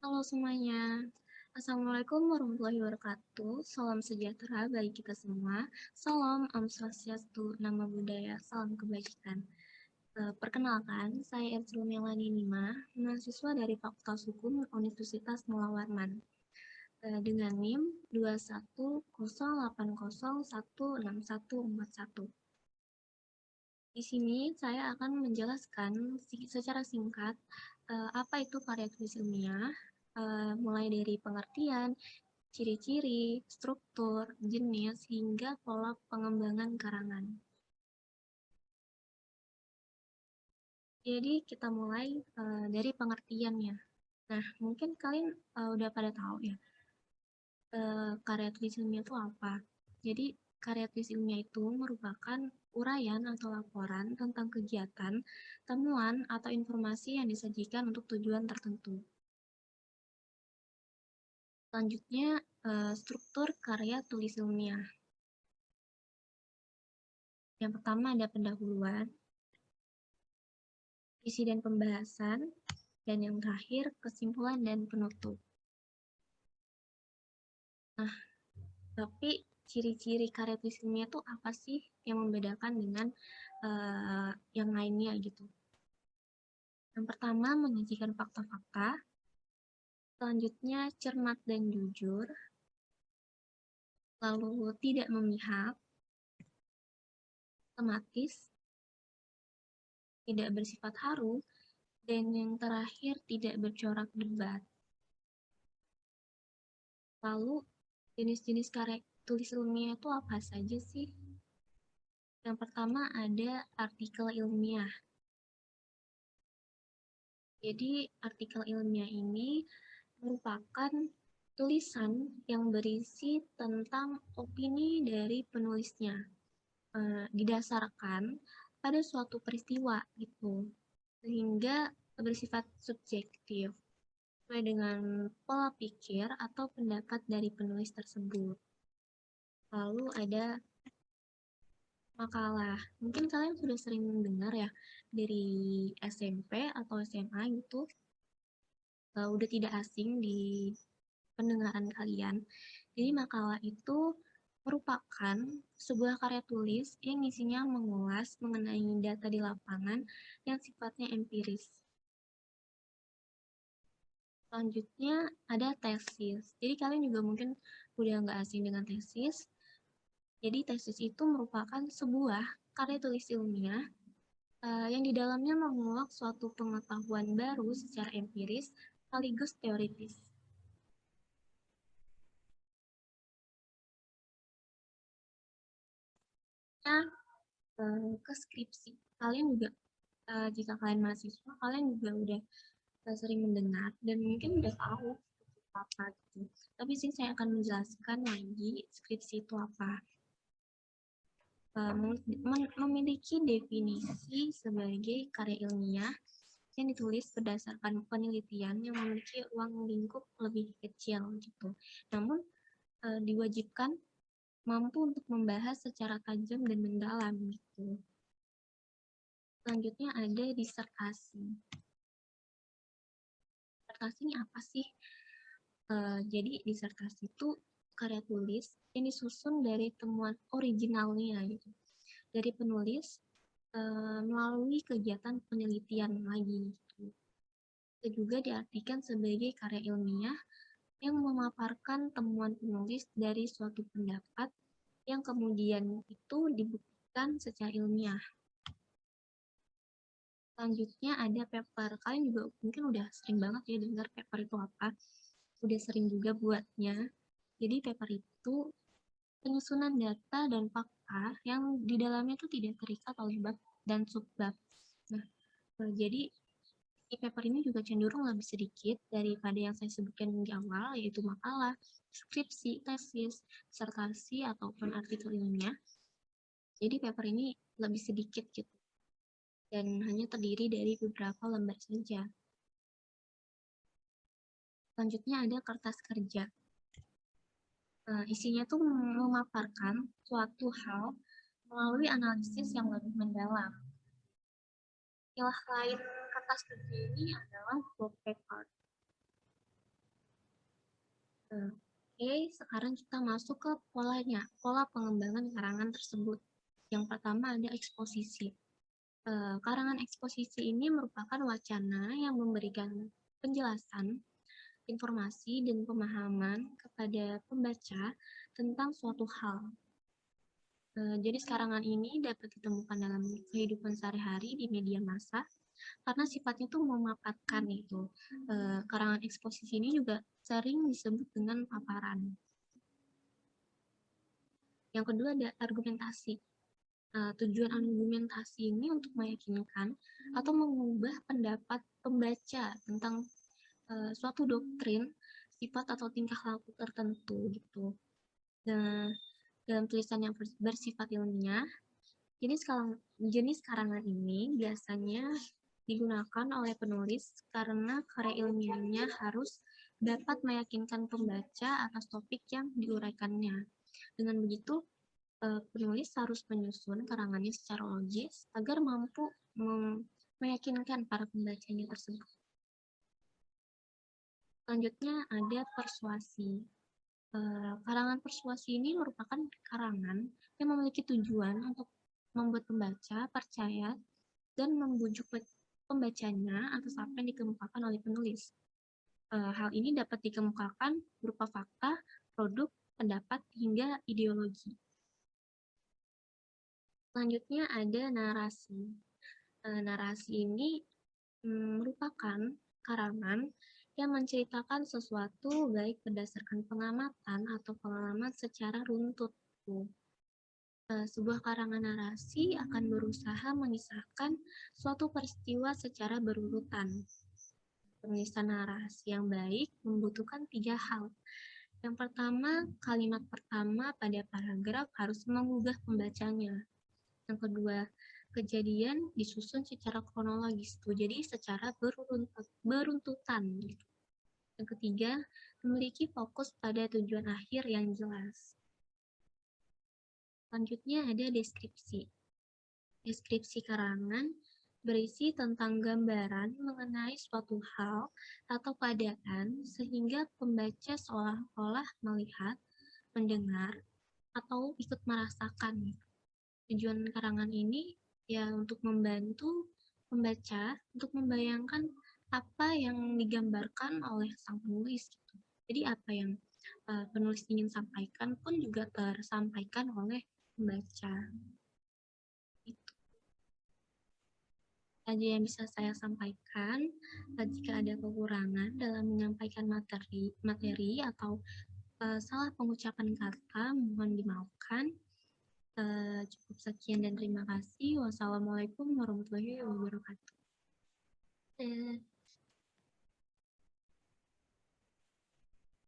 Halo semuanya, Assalamualaikum warahmatullahi wabarakatuh. Salam sejahtera bagi kita semua. Salam Om Swastiastu, Namo Buddhaya, salam kebajikan. Perkenalkan, saya Ercil Melani Nima, mahasiswa dari Fakultas Hukum Universitas Mula Warman, dengan NIM 21080164141. Di sini saya akan menjelaskan secara singkat apa itu karya tulis ilmiah, mulai dari pengertian, ciri-ciri, struktur, jenis, hingga pola pengembangan karangan. Jadi kita mulai dari pengertiannya. Nah, mungkin kalian udah pada tahu ya, karya tulis ilmiah itu apa. Jadi, karya tulis ilmiah itu merupakan uraian atau laporan tentang kegiatan, temuan, atau informasi yang disajikan untuk tujuan tertentu. Selanjutnya, struktur karya tulis ilmiah. Yang pertama ada pendahuluan, isi dan pembahasan, dan yang terakhir kesimpulan dan penutup. Nah, tapi ciri-ciri karya tulis ilmiah itu apa sih yang membedakan dengan yang lainnya gitu? Yang pertama, menyajikan fakta-fakta. Selanjutnya, cermat dan jujur. Lalu, tidak memihak. Tematis. Tidak bersifat haru. Dan yang terakhir, tidak bercorak debat. Lalu, jenis-jenis karya tulis ilmiah itu apa saja sih? Yang pertama ada artikel ilmiah. Jadi, artikel ilmiah ini merupakan tulisan yang berisi tentang opini dari penulisnya, didasarkan pada suatu peristiwa gitu, sehingga bersifat subjektif sesuai dengan pola pikir atau pendapat dari penulis tersebut. Lalu ada makalah. Mungkin kalian sudah sering mendengar ya dari SMP atau SMA gitu, udah tidak asing di pendengaran kalian. Jadi makalah itu merupakan sebuah karya tulis yang isinya mengulas mengenai data di lapangan yang sifatnya empiris. Selanjutnya ada tesis. Jadi kalian juga mungkin udah nggak asing dengan tesis. Jadi tesis itu merupakan sebuah karya tulis ilmiah yang di dalamnya menguak suatu pengetahuan baru secara empiris sekaligus teoritis. Nah, ke skripsi. Kalian juga, jika kalian mahasiswa, kalian juga udah sering mendengar dan mungkin udah tahu apa gitu. Tapi sih saya akan menjelaskan lagi skripsi itu apa. Memiliki definisi sebagai karya ilmiah yang ditulis berdasarkan penelitian yang memiliki ruang lingkup lebih kecil gitu. Namun diwajibkan mampu untuk membahas secara tajam dan mendalam gitu. Selanjutnya ada disertasi. Disertasi ini apa sih? Jadi disertasi itu karya tulis yang disusun dari temuan originalnya gitu. Dari penulis melalui kegiatan penelitian lagi. Gitu. Itu juga diartikan sebagai karya ilmiah yang memaparkan temuan penulis dari suatu pendapat yang kemudian itu dibuktikan secara ilmiah. Selanjutnya ada paper. Kalian juga mungkin udah sering banget ya dengar paper itu apa. Udah sering juga buatnya. Jadi paper itu penyusunan data dan fakta yang di dalamnya itu tidak terikat oleh bab dan subbab. Nah, jadi di paper ini juga cenderung lebih sedikit daripada yang saya sebutkan di awal, yaitu makalah, skripsi, tesis, disertasi, ataupun artikel ilmiah. Jadi paper ini lebih sedikit gitu, dan hanya terdiri dari beberapa lembar saja. Selanjutnya ada kertas kerja. Isinya tuh memaparkan suatu hal melalui analisis yang lebih mendalam. Istilah lain kertas kerja ini adalah book paper. Oke, sekarang kita masuk ke polanya, pola pengembangan karangan tersebut. Yang pertama ada eksposisi. Karangan eksposisi ini merupakan wacana yang memberikan penjelasan, informasi, dan pemahaman kepada pembaca tentang suatu hal. Jadi karangan ini dapat ditemukan dalam kehidupan sehari-hari di media massa karena sifatnya tuh memaparkan itu. Karangan eksposisi ini juga sering disebut dengan paparan. Yang kedua ada argumentasi. Tujuan argumentasi ini untuk meyakinkan atau mengubah pendapat pembaca tentang suatu doktrin, sifat atau tingkah laku tertentu gitu. Nah, dalam tulisan yang bersifat ilmiah, jenis karangan ini biasanya digunakan oleh penulis karena karya ilmiahnya harus dapat meyakinkan pembaca atas topik yang diuraikannya. Dengan begitu, penulis harus menyusun karangannya secara logis agar mampu meyakinkan para pembacanya tersebut. Selanjutnya ada persuasi. Karangan persuasi ini merupakan karangan yang memiliki tujuan untuk membuat pembaca percaya dan membujuk pembacanya atas apa yang dikemukakan oleh penulis. Hal ini dapat dikemukakan berupa fakta, produk, pendapat, hingga ideologi. Selanjutnya ada narasi. Narasi ini merupakan karangan yang menceritakan sesuatu baik berdasarkan pengamatan atau pengalaman secara runtut. Sebuah karangan narasi akan berusaha mengisahkan suatu peristiwa secara berurutan. Penulisan narasi yang baik membutuhkan 3 hal. Yang pertama, kalimat pertama pada paragraf harus menggugah pembacanya. Yang kedua, kejadian disusun secara kronologis, jadi secara beruntutan. Yang ketiga, memiliki fokus pada tujuan akhir yang jelas. Selanjutnya ada deskripsi. Deskripsi karangan berisi tentang gambaran mengenai suatu hal atau keadaan sehingga pembaca seolah-olah melihat, mendengar, atau ikut merasakan. Tujuan karangan ini ya untuk membantu pembaca untuk membayangkan apa yang digambarkan oleh sang penulis gitu. Jadi apa yang penulis ingin sampaikan pun juga tersampaikan oleh pembaca. Itu saja yang bisa saya sampaikan. Jika ada kekurangan dalam menyampaikan materi atau salah pengucapan kata, mohon dimaafkan. Cukup sekian dan terima kasih. Wassalamualaikum warahmatullahi wabarakatuh.